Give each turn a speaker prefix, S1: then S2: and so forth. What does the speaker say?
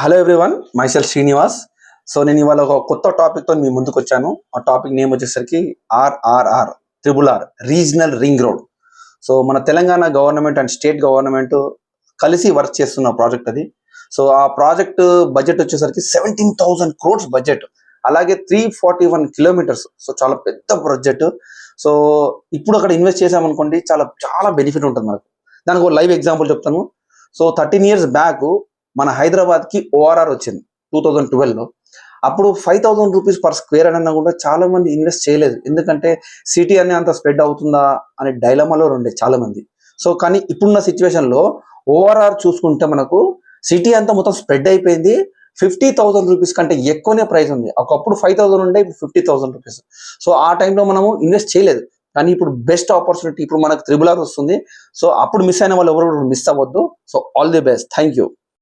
S1: Hello everyone, myself Srinivas. So నేను ఇవాళ ఒక కొత్త టాపిక్తో మీ ముందుకు వచ్చాను. ఆ టాపిక్ నేమ్ వచ్చేసరికి RRR, RRR regional ring road. So మన Telangana government and state government కలిసి వర్క్ చేస్తున్న ప్రాజెక్ట్ అది. సో ఆ ప్రాజెక్ట్ బడ్జెట్ వచ్చేసరికి 17,000 crores బడ్జెట్, అలాగే 341 కిలోమీటర్స్. సో చాలా పెద్ద బడ్జెట్. సో ఇప్పుడు అక్కడ ఇన్వెస్ట్ చేసామనుకోండి, చాలా చాలా బెనిఫిట్ ఉంటుంది మనకు. దానికి ఒక లైవ్ ఎగ్జాంపుల్ చెప్తాను. సో 13 years బ్యాక్ మన హైదరాబాద్కి ORR వచ్చింది 2012లో. అప్పుడు 5,000 రూపీస్ పర్ స్క్వేర్ అన్నా కూడా చాలా మంది ఇన్వెస్ట్ చేయలేదు, ఎందుకంటే సిటీ అనే అంత స్ప్రెడ్ అవుతుందా అనే డైలమాలో ఉండే చాలా మంది. సో కానీ ఇప్పుడున్న సిచ్యువేషన్లో ORR చూసుకుంటే మనకు సిటీ అంతా మొత్తం స్ప్రెడ్ అయిపోయింది. 50,000 రూపీస్ కంటే ఎక్కువనే ప్రైస్ ఉంది. ఒకప్పుడు 5,000 ఉండే, ఇప్పుడు 50,000 రూపీస్. సో ఆ టైంలో మనము ఇన్వెస్ట్ చేయలేదు, కానీ ఇప్పుడు బెస్ట్ ఆపర్చునిటీ. ఇప్పుడు మనకు RRR వస్తుంది. సో అప్పుడు మిస్ అయిన వాళ్ళు ఎవరు మిస్ అవ్వద్దు. So all the best. Thank you.